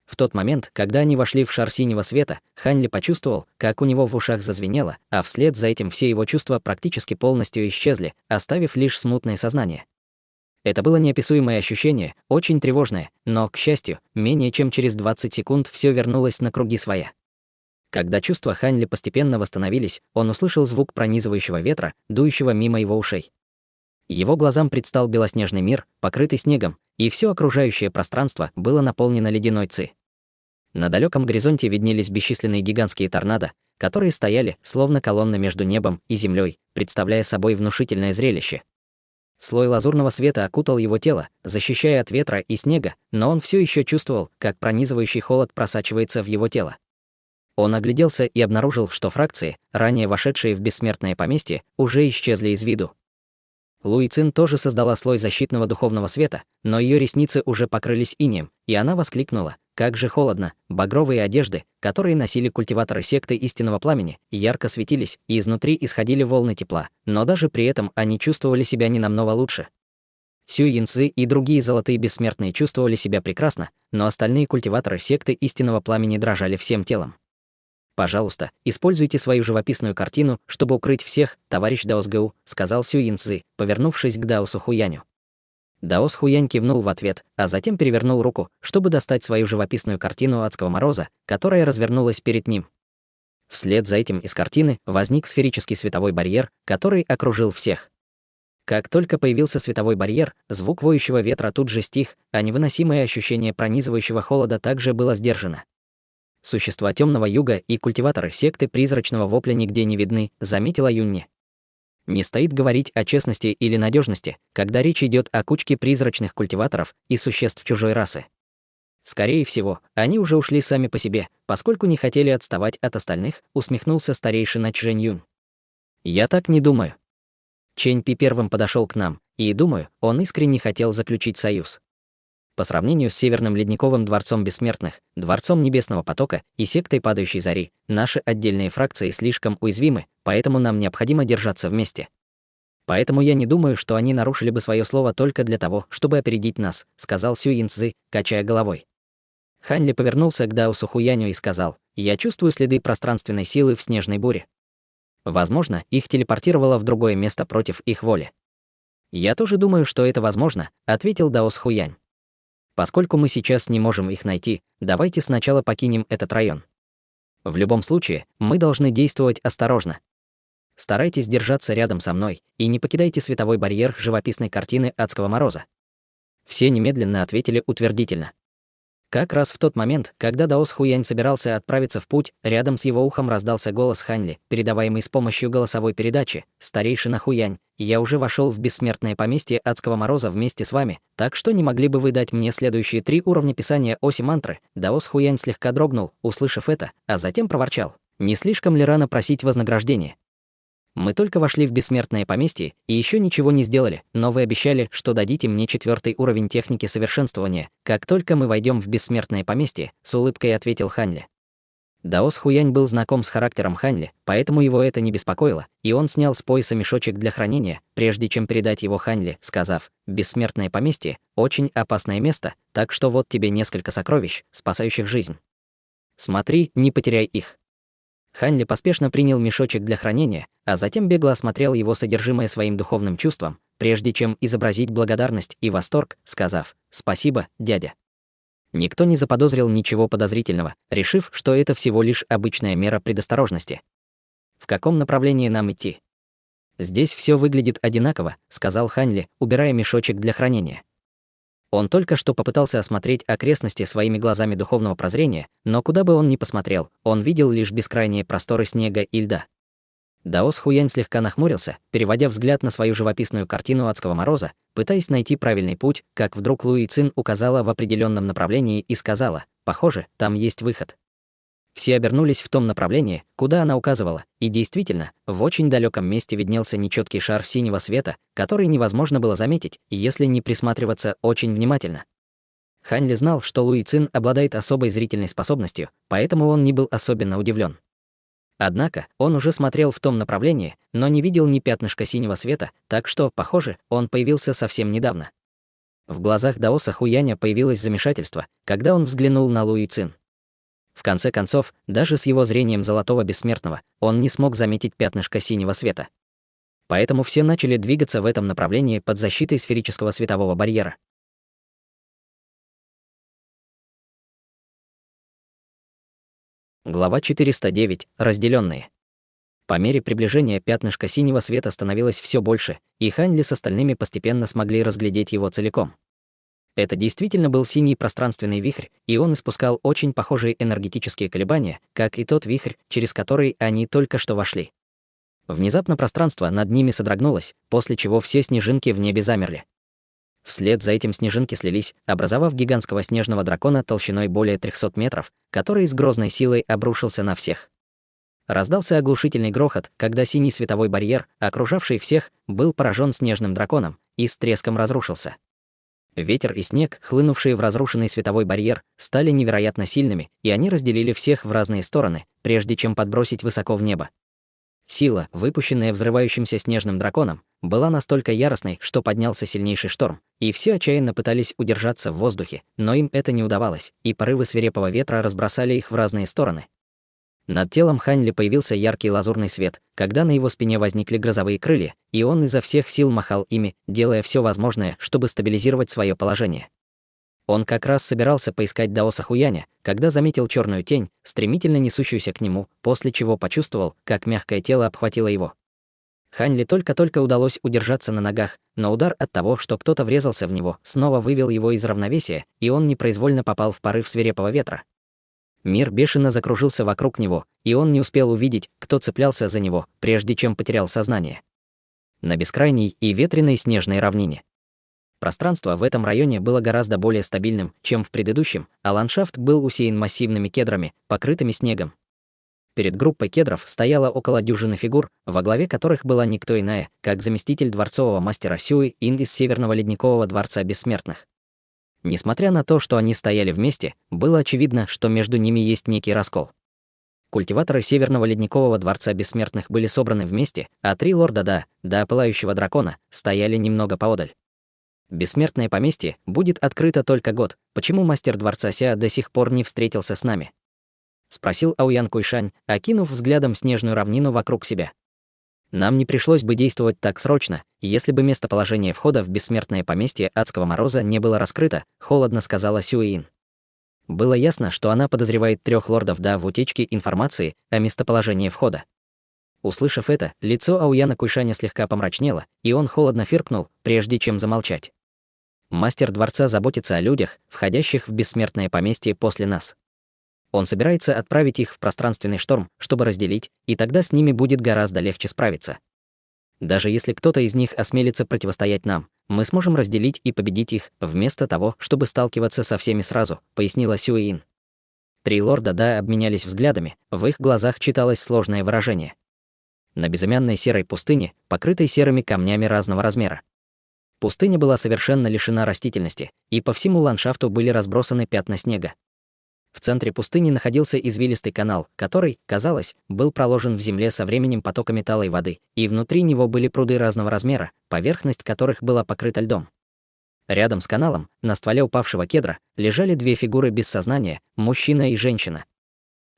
В тот момент, когда они вошли в шар синего света, Ханьли почувствовал, как у него в ушах зазвенело, а вслед за этим все его чувства практически полностью исчезли, оставив лишь смутное сознание. Это было неописуемое ощущение, очень тревожное, но, к счастью, менее чем через 20 секунд все вернулось на круги своя. Когда чувства Ханьли постепенно восстановились, он услышал звук пронизывающего ветра, дующего мимо его ушей. Его глазам предстал белоснежный мир, покрытый снегом, и все окружающее пространство было наполнено ледяной ци. На далеком горизонте виднелись бесчисленные гигантские торнадо, которые стояли, словно колонны между небом и землей, представляя собой внушительное зрелище. Слой лазурного света окутал его тело, защищая от ветра и снега, но он все еще чувствовал, как пронизывающий холод просачивается в его тело. Он огляделся и обнаружил, что фракции, ранее вошедшие в Бессмертное поместье, уже исчезли из виду. Луи Цин тоже создала слой защитного духовного света, но ее ресницы уже покрылись инеем, и она воскликнула: «Как же холодно!» Багровые одежды, которые носили культиваторы секты Истинного Пламени, ярко светились, и изнутри исходили волны тепла, но даже при этом они чувствовали себя не намного лучше. Сюй Янцзы и другие золотые бессмертные чувствовали себя прекрасно, но остальные культиваторы секты Истинного Пламени дрожали всем телом. «Пожалуйста, используйте свою живописную картину, чтобы укрыть всех, товарищ Даос Гоу», сказал Сюй Янцзы, повернувшись к Даосу Хуяню. Даос Хуянь кивнул в ответ, а затем перевернул руку, чтобы достать свою живописную картину Адского Мороза, которая развернулась перед ним. Вслед за этим из картины возник сферический световой барьер, который окружил всех. Как только появился световой барьер, звук воющего ветра тут же стих, а невыносимое ощущение пронизывающего холода также было сдержано. Существа Темного Юга и культиваторы секты Призрачного Вопля нигде не видны, заметила Юнни. Не стоит говорить о честности или надежности, когда речь идет о кучке призрачных культиваторов и существ чужой расы. Скорее всего, они уже ушли сами по себе, поскольку не хотели отставать от остальных, усмехнулся старейшина Чжэнь Юнь. Я так не думаю. Чэнь Пи первым подошел к нам, и, думаю, он искренне хотел заключить союз. По сравнению с Северным Ледниковым Дворцом Бессмертных, Дворцом Небесного Потока и сектой Падающей Зари, наши отдельные фракции слишком уязвимы, поэтому нам необходимо держаться вместе. Поэтому я не думаю, что они нарушили бы свое слово только для того, чтобы опередить нас, сказал Сюй Янцзы, качая головой. Ханьли повернулся к Даосу Хуяню и сказал: «Я чувствую следы пространственной силы в снежной буре. Возможно, их телепортировало в другое место против их воли». «Я тоже думаю, что это возможно», — ответил Даос Хуянь. «Поскольку мы сейчас не можем их найти, давайте сначала покинем этот район. В любом случае, мы должны действовать осторожно. Старайтесь держаться рядом со мной и не покидайте световой барьер живописной картины Адского Мороза». Все немедленно ответили утвердительно. Как раз в тот момент, когда Даос Хуянь собирался отправиться в путь, рядом с его ухом раздался голос Ханьли, передаваемый с помощью голосовой передачи. «Старейшина Хуянь, я уже вошел в бессмертное поместье Адского Мороза вместе с вами, так что не могли бы вы дать мне следующие 3 уровня писания оси мантры?» Даос Хуянь слегка дрогнул, услышав это, а затем проворчал: «Не слишком ли рано просить вознаграждение? Мы только вошли в бессмертное поместье и еще ничего не сделали, но вы обещали, что дадите мне 4 уровень техники совершенствования, как только мы войдем в бессмертное поместье», — с улыбкой ответил Ханьли. Даос Хуянь был знаком с характером Ханьли, поэтому его это не беспокоило, и он снял с пояса мешочек для хранения, прежде чем передать его Ханьли, сказав: «Бессмертное поместье — очень опасное место, так что вот тебе несколько сокровищ, спасающих жизнь. Смотри, не потеряй их». Ханьли поспешно принял мешочек для хранения, а затем бегло осмотрел его содержимое своим духовным чувством, прежде чем изобразить благодарность и восторг, сказав: «Спасибо, дядя». Никто не заподозрил ничего подозрительного, решив, что это всего лишь обычная мера предосторожности. «В каком направлении нам идти?» «Здесь все выглядит одинаково», — сказал Ханьли, убирая мешочек для хранения. Он только что попытался осмотреть окрестности своими глазами духовного прозрения, но куда бы он ни посмотрел, он видел лишь бескрайние просторы снега и льда. Даос Хуянь слегка нахмурился, переводя взгляд на свою живописную картину Адского Мороза, пытаясь найти правильный путь, как вдруг Луи Цин указала в определенном направлении и сказала: «Похоже, там есть выход». Все обернулись в том направлении, куда она указывала, и действительно, в очень далеком месте виднелся нечеткий шар синего света, который невозможно было заметить, если не присматриваться очень внимательно. Ханьли знал, что Луи Цин обладает особой зрительной способностью, поэтому он не был особенно удивлен. Однако он уже смотрел в том направлении, но не видел ни пятнышка синего света, так что, похоже, он появился совсем недавно. В глазах Даоса Хуяня появилось замешательство, когда он взглянул на Луи Цин. В конце концов, даже с его зрением золотого бессмертного, он не смог заметить пятнышко синего света. Поэтому все начали двигаться в этом направлении под защитой сферического светового барьера. Глава 409. Разделенные. По мере приближения пятнышко синего света становилось все больше, и Ханьли с остальными постепенно смогли разглядеть его целиком. Это действительно был синий пространственный вихрь, и он испускал очень похожие энергетические колебания, как и тот вихрь, через который они только что вошли. Внезапно пространство над ними содрогнулось, после чего все снежинки в небе замерли. Вслед за этим снежинки слились, образовав гигантского снежного дракона толщиной более 300 метров, который с грозной силой обрушился на всех. Раздался оглушительный грохот, когда синий световой барьер, окружавший всех, был поражен снежным драконом и с треском разрушился. Ветер и снег, хлынувшие в разрушенный световой барьер, стали невероятно сильными, и они разделили всех в разные стороны, прежде чем подбросить высоко в небо. Сила, выпущенная взрывающимся снежным драконом, была настолько яростной, что поднялся сильнейший шторм, и все отчаянно пытались удержаться в воздухе, но им это не удавалось, и порывы свирепого ветра разбросали их в разные стороны. Над телом Ханьли появился яркий лазурный свет, когда на его спине возникли грозовые крылья, и он изо всех сил махал ими, делая все возможное, чтобы стабилизировать свое положение. Он как раз собирался поискать Даоса Хуяня, когда заметил черную тень, стремительно несущуюся к нему, после чего почувствовал, как мягкое тело обхватило его. Ханьли только-только удалось удержаться на ногах, но удар от того, что кто-то врезался в него, снова вывел его из равновесия, и он непроизвольно попал в порыв свирепого ветра. Мир бешено закружился вокруг него, и он не успел увидеть, кто цеплялся за него, прежде чем потерял сознание. На бескрайней и ветреной снежной равнине. Пространство в этом районе было гораздо более стабильным, чем в предыдущем, а ландшафт был усеян массивными кедрами, покрытыми снегом. Перед группой кедров стояло около дюжины фигур, во главе которых была никто иная, как заместитель дворцового мастера Сюй Ин из Северного ледникового дворца бессмертных. Несмотря на то, что они стояли вместе, было очевидно, что между ними есть некий раскол. Культиваторы Северного ледникового дворца бессмертных были собраны вместе, а 3 лорда до пылающего дракона, стояли немного поодаль. Бессмертное поместье будет открыто только год. Почему мастер дворца Ся до сих пор не встретился с нами? Спросил Аоян Куйшань, окинув взглядом снежную равнину вокруг себя. Нам не пришлось бы действовать так срочно, если бы местоположение входа в бессмертное поместье Адского Мороза не было раскрыто, холодно сказала Сюэин. Было ясно, что она подозревает 3 лордов в утечке информации о местоположении входа. Услышав это, лицо Аояна Куйшаня слегка помрачнело, и он холодно фыркнул, прежде чем замолчать. Мастер дворца заботится о людях, входящих в бессмертное поместье после нас. Он собирается отправить их в пространственный шторм, чтобы разделить, и тогда с ними будет гораздо легче справиться. Даже если кто-то из них осмелится противостоять нам, мы сможем разделить и победить их, вместо того, чтобы сталкиваться со всеми сразу, пояснила Сюэин. Три лорда Да обменялись взглядами, в их глазах читалось сложное выражение. На безымянной серой пустыне, покрытой серыми камнями разного размера. Пустыня была совершенно лишена растительности, и по всему ландшафту были разбросаны пятна снега. В центре пустыни находился извилистый канал, который, казалось, был проложен в земле со временем потоками талой воды, и внутри него были пруды разного размера, поверхность которых была покрыта льдом. Рядом с каналом, на стволе упавшего кедра, лежали две фигуры без сознания, мужчина и женщина.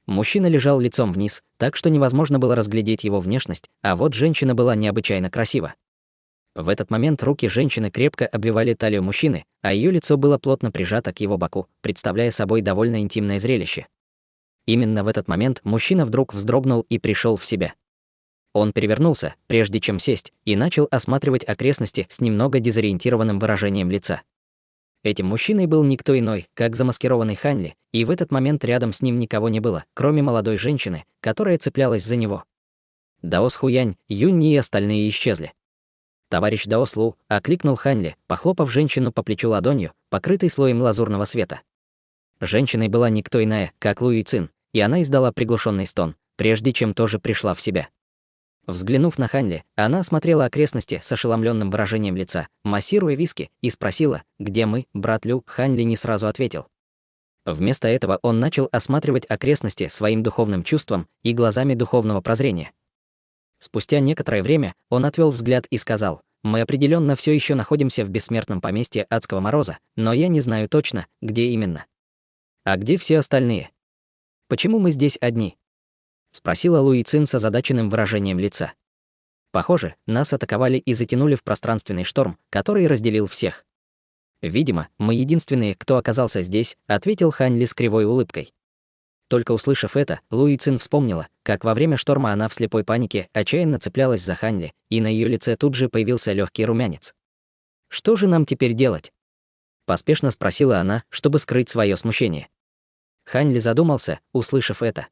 Мужчина лежал лицом вниз, так что невозможно было разглядеть его внешность, а вот женщина была необычайно красива. В этот момент руки женщины крепко обвивали талию мужчины, а ее лицо было плотно прижато к его боку, представляя собой довольно интимное зрелище. Именно в этот момент мужчина вдруг вздрогнул и пришел в себя. Он перевернулся, прежде чем сесть, и начал осматривать окрестности с немного дезориентированным выражением лица. Этим мужчиной был никто иной, как замаскированный Ханли, и в этот момент рядом с ним никого не было, кроме молодой женщины, которая цеплялась за него. Даос Хуянь, Юнь и остальные исчезли. Товарищ Даос Лу окликнул Ханли, похлопав женщину по плечу ладонью, покрытой слоем лазурного света. Женщиной была никто иная, как Лу Юйцин, и она издала приглушенный стон, прежде чем тоже пришла в себя. Взглянув на Ханли, она осмотрела окрестности с ошеломленным выражением лица, массируя виски, и спросила: «Где мы, брат Лю?» Ханли не сразу ответил. Вместо этого он начал осматривать окрестности своим духовным чувством и глазами духовного прозрения. Спустя некоторое время он отвел взгляд и сказал: «Мы определенно все еще находимся в бессмертном поместье Адского Мороза, но я не знаю точно, где именно». «А где все остальные? Почему мы здесь одни?» — спросила Лу Юйцин с озадаченным выражением лица. «Похоже, нас атаковали и затянули в пространственный шторм, который разделил всех». «Видимо, мы единственные, кто оказался здесь», — ответил Ханли с кривой улыбкой. Только услышав это, Лу Юйцин вспомнила, как во время шторма она в слепой панике отчаянно цеплялась за Ханли, и на ее лице тут же появился легкий румянец. «Что же нам теперь делать?» — поспешно спросила она, чтобы скрыть свое смущение. Ханли задумался, услышав это.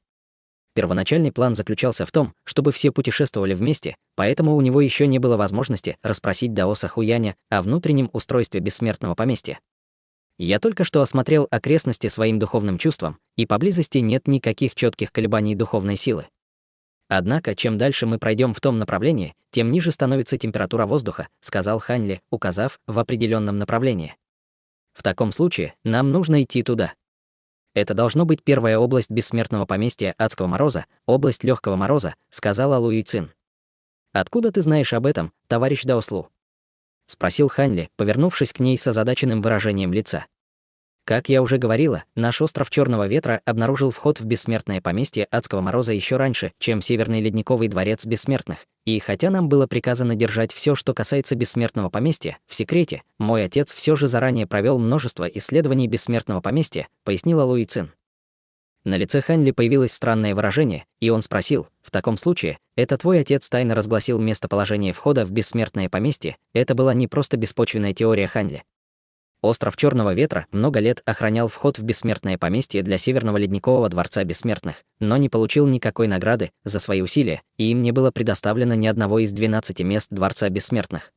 Первоначальный план заключался в том, чтобы все путешествовали вместе, поэтому у него еще не было возможности расспросить Даоса Хуяня о внутреннем устройстве бессмертного поместья. «Я только что осмотрел окрестности своим духовным чувством, и поблизости нет никаких четких колебаний духовной силы. Однако, чем дальше мы пройдем в том направлении, тем ниже становится температура воздуха», — сказал Ханли, указав в определенном направлении. «В таком случае нам нужно идти туда. Это должно быть первая область бессмертного поместья Адского Мороза, область Легкого Мороза», — сказала Лу Юйцин. «Откуда ты знаешь об этом, товарищ Даос Лу?» — спросил Ханли, повернувшись к ней с озадаченным выражением лица. «Как я уже говорила, наш остров Черного Ветра обнаружил вход в бессмертное поместье Адского Мороза еще раньше, чем Северный Ледниковый дворец бессмертных, и хотя нам было приказано держать все, что касается бессмертного поместья, в секрете, мой отец все же заранее провел множество исследований бессмертного поместья», — пояснила Лу Юйцин. На лице Ханли появилось странное выражение, и он спросил: «В таком случае, это твой отец тайно разгласил местоположение входа в бессмертное поместье?» Это была не просто беспочвенная теория Ханли. Остров Черного Ветра много лет охранял вход в бессмертное поместье для Северного Ледникового дворца бессмертных, но не получил никакой награды за свои усилия, и им не было предоставлено ни одного из 12 мест дворца бессмертных.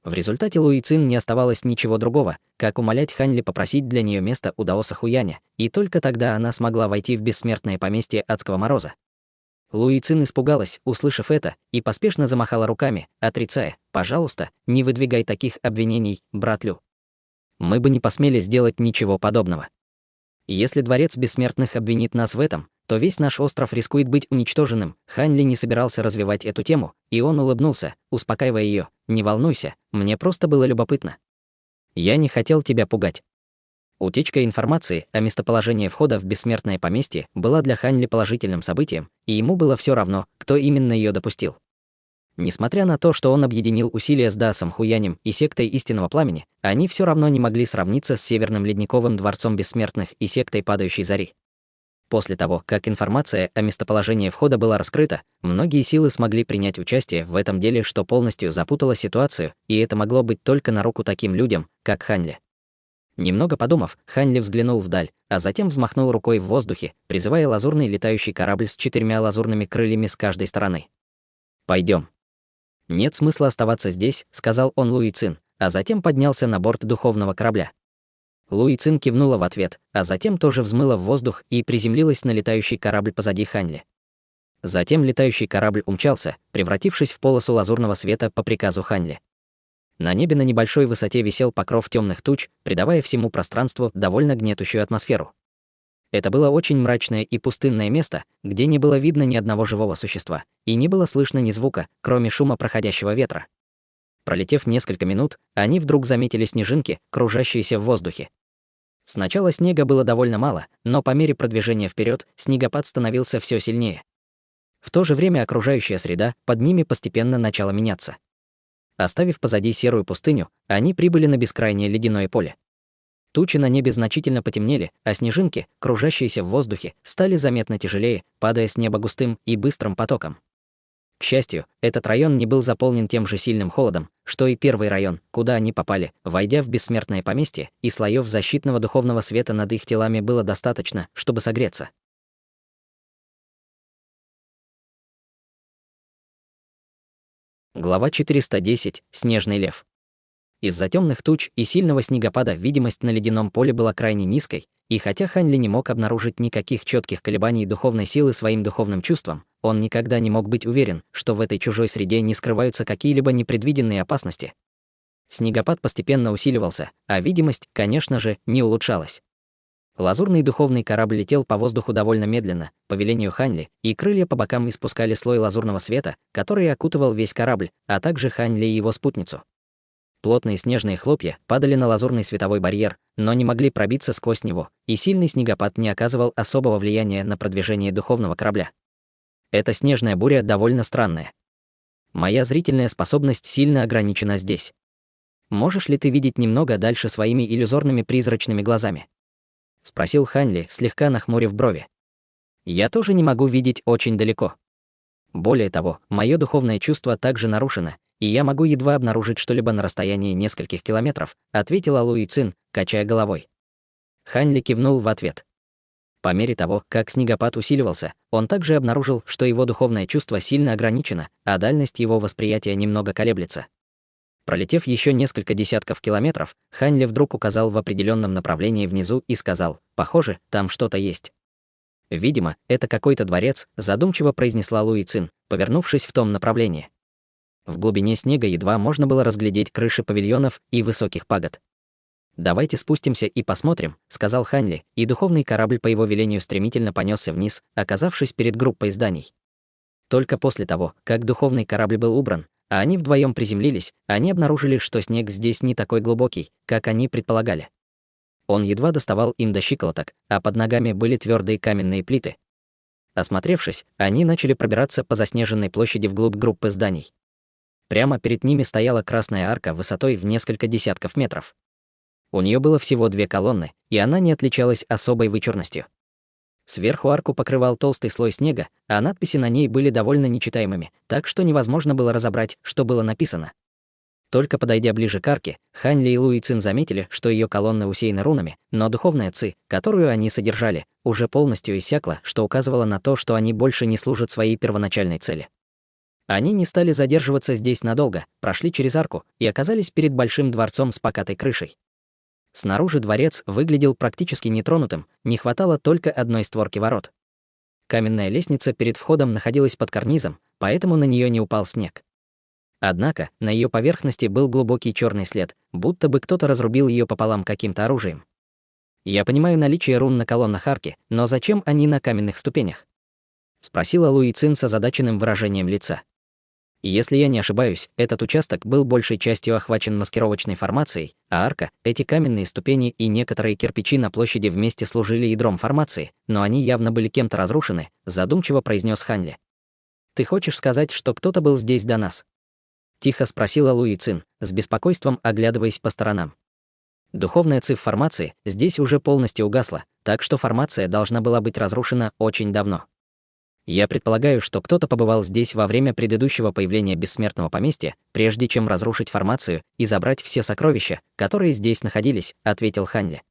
В результате Лу Юйцин не оставалось ничего другого, как умолять Ханли попросить для нее место у Даоса Хуяня, и только тогда она смогла войти в бессмертное поместье Адского Мороза. Лу Юйцин испугалась, услышав это, и поспешно замахала руками, отрицая: «Пожалуйста, не выдвигай таких обвинений, брат Лю. Мы бы не посмели сделать ничего подобного. Если дворец бессмертных обвинит нас в этом, то весь наш остров рискует быть уничтоженным». Ханли не собирался развивать эту тему, и он улыбнулся, успокаивая ее: «Не волнуйся, мне просто было любопытно. Я не хотел тебя пугать». Утечка информации о местоположении входа в бессмертное поместье была для Ханли положительным событием, и ему было все равно, кто именно ее допустил. Несмотря на то, что он объединил усилия с Даосом Хуянем и сектой Истинного Пламени, они все равно не могли сравниться с Северным Ледниковым дворцом бессмертных и сектой Падающей Зари. После того, как информация о местоположении входа была раскрыта, многие силы смогли принять участие в этом деле, что полностью запутало ситуацию, и это могло быть только на руку таким людям, как Ханли. Немного подумав, Ханли взглянул вдаль, а затем взмахнул рукой в воздухе, призывая лазурный летающий корабль с 4 лазурными крыльями с каждой стороны. «Пойдем». «Нет смысла оставаться здесь», — сказал он Луи Цин, а затем поднялся на борт духовного корабля. Луи Цин кивнула в ответ, а затем тоже взмыла в воздух и приземлилась на летающий корабль позади Ханли. Затем летающий корабль умчался, превратившись в полосу лазурного света по приказу Ханли. На небе на небольшой высоте висел покров темных туч, придавая всему пространству довольно гнетущую атмосферу. Это было очень мрачное и пустынное место, где не было видно ни одного живого существа, и не было слышно ни звука, кроме шума проходящего ветра. Пролетев несколько минут, они вдруг заметили снежинки, кружащиеся в воздухе. Сначала снега было довольно мало, но по мере продвижения вперед снегопад становился все сильнее. В то же время окружающая среда под ними постепенно начала меняться. Оставив позади серую пустыню, они прибыли на бескрайнее ледяное поле. Тучи на небе значительно потемнели, а снежинки, кружащиеся в воздухе, стали заметно тяжелее, падая с неба густым и быстрым потоком. К счастью, этот район не был заполнен тем же сильным холодом, что и первый район, куда они попали, войдя в бессмертное поместье, и слоев защитного духовного света над их телами было достаточно, чтобы согреться. Глава 410. Снежный лев. Из-за темных туч и сильного снегопада видимость на ледяном поле была крайне низкой, и хотя Ханли не мог обнаружить никаких четких колебаний духовной силы своим духовным чувством, он никогда не мог быть уверен, что в этой чужой среде не скрываются какие-либо непредвиденные опасности. Снегопад постепенно усиливался, а видимость, конечно же, не улучшалась. Лазурный духовный корабль летел по воздуху довольно медленно, по велению Ханли, и крылья по бокам испускали слой лазурного света, который окутывал весь корабль, а также Ханли и его спутницу. Плотные снежные хлопья падали на лазурный световой барьер, но не могли пробиться сквозь него, и сильный снегопад не оказывал особого влияния на продвижение духовного корабля. Эта снежная буря довольно странная. Моя зрительная способность сильно ограничена здесь. Можешь ли ты видеть немного дальше своими иллюзорными призрачными глазами? Спросил Ханли, слегка нахмурив брови. Я тоже не могу видеть очень далеко. Более того, мое духовное чувство также нарушено, и я могу едва обнаружить что-либо на расстоянии нескольких километров, ответила Луи Цин, качая головой. Ханли кивнул в ответ. По мере того, как снегопад усиливался, он также обнаружил, что его духовное чувство сильно ограничено, а дальность его восприятия немного колеблется. Пролетев еще несколько десятков километров, Ханли вдруг указал в определенном направлении внизу и сказал: «Похоже, там что-то есть». «Видимо, это какой-то дворец», задумчиво произнесла Луи Цин, повернувшись в том направлении. В глубине снега едва можно было разглядеть крыши павильонов и высоких пагод. «Давайте спустимся и посмотрим», — сказал Ханли, и духовный корабль по его велению стремительно понесся вниз, оказавшись перед группой зданий. Только после того, как духовный корабль был убран, а они вдвоем приземлились, они обнаружили, что снег здесь не такой глубокий, как они предполагали. Он едва доставал им до щиколоток, а под ногами были твердые каменные плиты. Осмотревшись, они начали пробираться по заснеженной площади вглубь группы зданий. Прямо перед ними стояла красная арка высотой в несколько десятков метров. У нее было всего 2 колонны, и она не отличалась особой вычурностью. Сверху арку покрывал толстый слой снега, а надписи на ней были довольно нечитаемыми, так что невозможно было разобрать, что было написано. Только подойдя ближе к арке, Ханли и Луи Цин заметили, что ее колонны усеяны рунами, но духовная ци, которую они содержали, уже полностью иссякла, что указывало на то, что они больше не служат своей первоначальной цели. Они не стали задерживаться здесь надолго, прошли через арку и оказались перед большим дворцом с покатой крышей. Снаружи дворец выглядел практически нетронутым, не хватало только одной створки ворот. Каменная лестница перед входом находилась под карнизом, поэтому на нее не упал снег. Однако на ее поверхности был глубокий черный след, будто бы кто-то разрубил ее пополам каким-то оружием. «Я понимаю наличие рун на колоннах арки, но зачем они на каменных ступенях?» — спросила Луи Цин с озадаченным выражением лица. Если я не ошибаюсь, этот участок был большей частью охвачен маскировочной формацией, а арка, эти каменные ступени и некоторые кирпичи на площади вместе служили ядром формации, но они явно были кем-то разрушены, задумчиво произнес Ханли. «Ты хочешь сказать, что кто-то был здесь до нас?» Тихо спросила Луи Цин, с беспокойством оглядываясь по сторонам. Духовная циф-формация здесь уже полностью угасла, так что формация должна была быть разрушена очень давно. Я предполагаю, что кто-то побывал здесь во время предыдущего появления бессмертного поместья, прежде чем разрушить формацию и забрать все сокровища, которые здесь находились, ответил Ханли.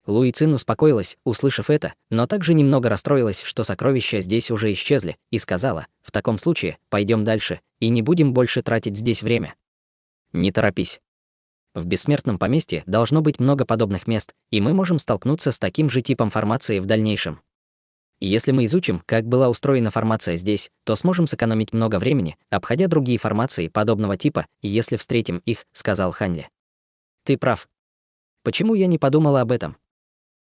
Луи Цин успокоилась, услышав это, но также немного расстроилась, что сокровища здесь уже исчезли, и сказала: «В таком случае, пойдем дальше, и не будем больше тратить здесь время». «Не торопись. В бессмертном поместье должно быть много подобных мест, и мы можем столкнуться с таким же типом формации в дальнейшем. Если мы изучим, как была устроена формация здесь, то сможем сэкономить много времени, обходя другие формации подобного типа, и если встретим их», — сказал Ханли. «Ты прав. Почему я не подумала об этом?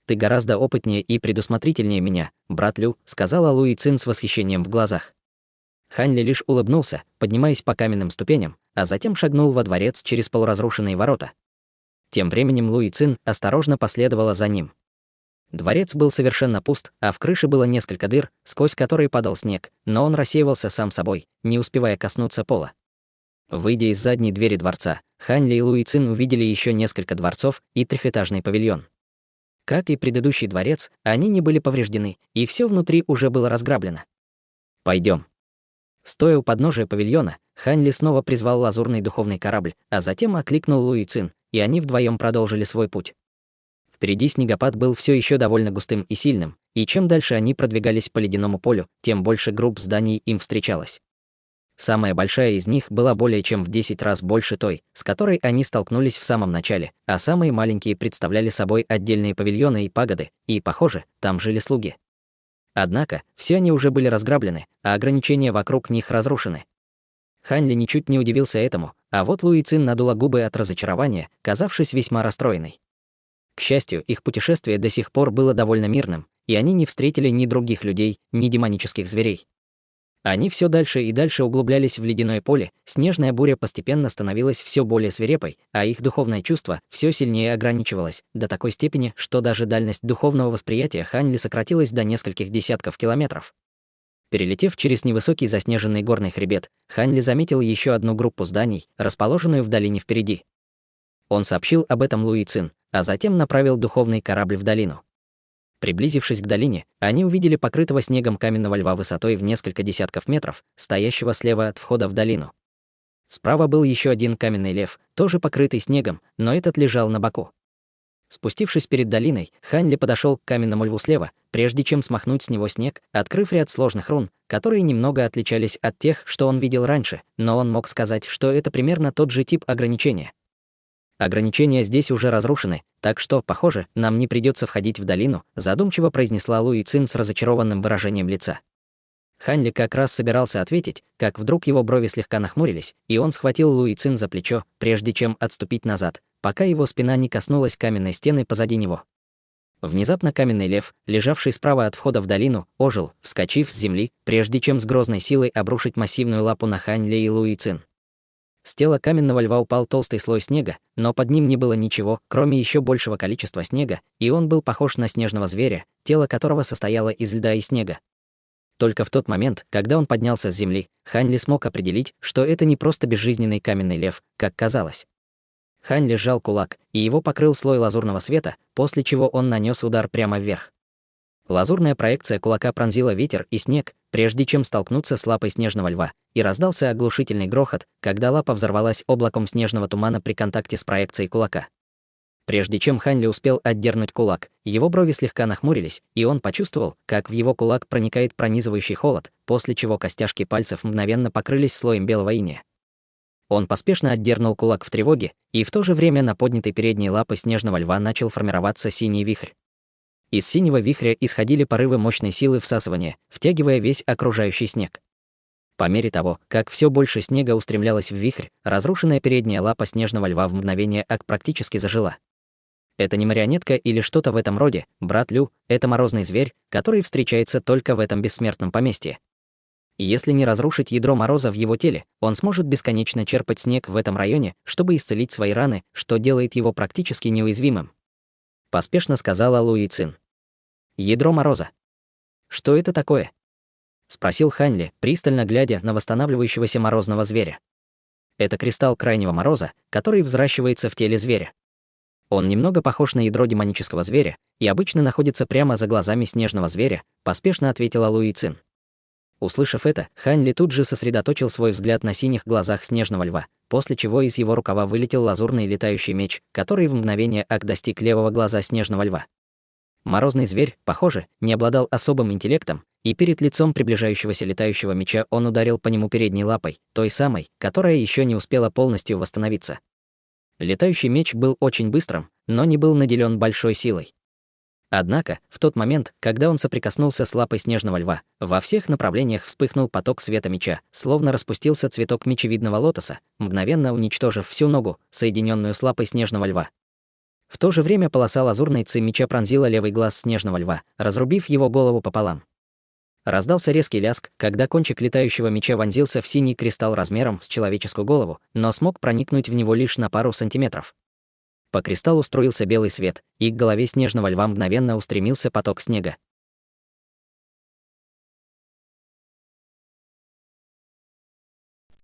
Ты гораздо опытнее и предусмотрительнее меня, брат Лю», — сказала Луи Цин с восхищением в глазах. Ханли лишь улыбнулся, поднимаясь по каменным ступеням, а затем шагнул во дворец через полуразрушенные ворота. Тем временем Луи Цин осторожно последовала за ним. Дворец был совершенно пуст, а в крыше было несколько дыр, сквозь которые падал снег, но он рассеивался сам собой, не успевая коснуться пола. Выйдя из задней двери дворца, Ханли и Луи Цин увидели еще несколько дворцов и трехэтажный павильон. Как и предыдущий дворец, они не были повреждены, и все внутри уже было разграблено. «Пойдем». Стоя у подножия павильона, Ханли снова призвал лазурный духовный корабль, а затем окликнул Луи Цин, и они вдвоем продолжили свой путь. Впереди снегопад был все еще довольно густым и сильным, и чем дальше они продвигались по ледяному полю, тем больше групп зданий им встречалось. Самая большая из них была более чем в 10 раз больше той, с которой они столкнулись в самом начале, а самые маленькие представляли собой отдельные павильоны и пагоды, и, похоже, там жили слуги. Однако, все они уже были разграблены, а ограничения вокруг них разрушены. Ханли ничуть не удивился этому, а вот Луи Цин надула губы от разочарования, казавшись весьма расстроенной. К счастью, их путешествие до сих пор было довольно мирным, и они не встретили ни других людей, ни демонических зверей. Они все дальше и дальше углублялись в ледяное поле, снежная буря постепенно становилась все более свирепой, а их духовное чувство все сильнее ограничивалось, до такой степени, что даже дальность духовного восприятия Ханли сократилась до нескольких десятков километров. Перелетев через невысокий заснеженный горный хребет, Ханли заметил еще одну группу зданий, расположенную в долине впереди. Он сообщил об этом Луи Цин, а затем направил духовный корабль в долину. Приблизившись к долине, они увидели покрытого снегом каменного льва высотой в несколько десятков метров, стоящего слева от входа в долину. Справа был еще один каменный лев, тоже покрытый снегом, но этот лежал на боку. Спустившись перед долиной, Ханли подошел к каменному льву слева, прежде чем смахнуть с него снег, открыв ряд сложных рун, которые немного отличались от тех, что он видел раньше, но он мог сказать, что это примерно тот же тип ограничения. «Ограничения здесь уже разрушены, так что, похоже, нам не придется входить в долину», задумчиво произнесла Луи Цин с разочарованным выражением лица. Ханли как раз собирался ответить, как вдруг его брови слегка нахмурились, и он схватил Луи Цин за плечо, прежде чем отступить назад, пока его спина не коснулась каменной стены позади него. Внезапно каменный лев, лежавший справа от входа в долину, ожил, вскочив с земли, прежде чем с грозной силой обрушить массивную лапу на Ханли и Луи Цин. С тела каменного льва упал толстый слой снега, но под ним не было ничего, кроме еще большего количества снега, и он был похож на снежного зверя, тело которого состояло из льда и снега. Только в тот момент, когда он поднялся с земли, Ханли смог определить, что это не просто безжизненный каменный лев, как казалось. Ханли сжал кулак, и его покрыл слой лазурного света, после чего он нанес удар прямо вверх. Лазурная проекция кулака пронзила ветер и снег, прежде чем столкнуться с лапой снежного льва, и раздался оглушительный грохот, когда лапа взорвалась облаком снежного тумана при контакте с проекцией кулака. Прежде чем Ханли успел отдернуть кулак, его брови слегка нахмурились, и он почувствовал, как в его кулак проникает пронизывающий холод, после чего костяшки пальцев мгновенно покрылись слоем белого инея. Он поспешно отдернул кулак в тревоге, и в то же время на поднятой передней лапы снежного льва начал формироваться синий вихрь. Из синего вихря исходили порывы мощной силы всасывания, втягивая весь окружающий снег. По мере того, как все больше снега устремлялось в вихрь, разрушенная передняя лапа снежного льва в мгновение практически зажила. Это не марионетка или что-то в этом роде, брат Лю, это морозный зверь, который встречается только в этом бессмертном поместье. И если не разрушить ядро мороза в его теле, он сможет бесконечно черпать снег в этом районе, чтобы исцелить свои раны, что делает его практически неуязвимым. Поспешно сказала Луи Цин. «Ядро мороза. Что это такое?» Спросил Ханли, пристально глядя на восстанавливающегося морозного зверя. Это кристалл крайнего мороза, который взращивается в теле зверя. Он немного похож на ядро демонического зверя и обычно находится прямо за глазами снежного зверя, поспешно ответила Луи Цин. Услышав это, Хань Ли тут же сосредоточил свой взгляд на синих глазах снежного льва, после чего из его рукава вылетел лазурный летающий меч, который в мгновение ока достиг левого глаза снежного льва. Морозный зверь, похоже, не обладал особым интеллектом, и перед лицом приближающегося летающего меча он ударил по нему передней лапой, той самой, которая еще не успела полностью восстановиться. Летающий меч был очень быстрым, но не был наделен большой силой. Однако, в тот момент, когда он соприкоснулся с лапой снежного льва, во всех направлениях вспыхнул поток света меча, словно распустился цветок мечевидного лотоса, мгновенно уничтожив всю ногу, соединенную с лапой снежного льва. В то же время полоса лазурной ци меча пронзила левый глаз снежного льва, разрубив его голову пополам. Раздался резкий лязг, когда кончик летающего меча вонзился в синий кристалл размером с человеческую голову, но смог проникнуть в него лишь на пару сантиметров. По кристаллу струился белый свет, и к голове снежного льва мгновенно устремился поток снега.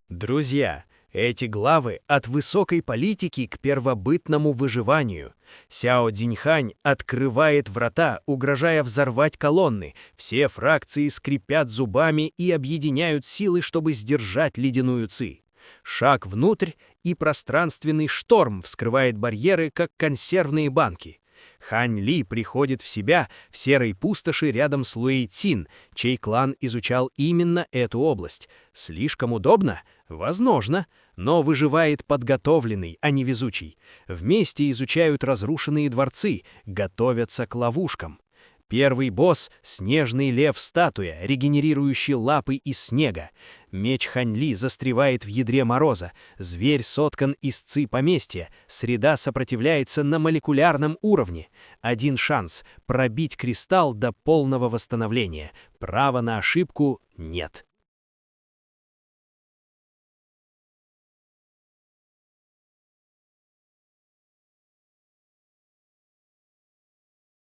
Друзья, эти главы от высокой политики к первобытному выживанию. Сяо Цзиньхань открывает врата, угрожая взорвать колонны. Все фракции скрипят зубами и объединяют силы, чтобы сдержать ледяную ци. Шаг внутрь, и пространственный шторм вскрывает барьеры, как консервные банки. Хань Ли приходит в себя в серой пустоши рядом с Луи Цин, чей клан изучал именно эту область. Слишком удобно? Возможно, но выживает подготовленный, а не везучий. Вместе изучают разрушенные дворцы, готовятся к ловушкам. Первый босс — снежный лев-статуя, регенерирующий лапы из снега. Меч Хань Ли застревает в ядре мороза. Зверь соткан из ци поместья. Среда сопротивляется на молекулярном уровне. Один шанс — пробить кристалл до полного восстановления. Права на ошибку нет.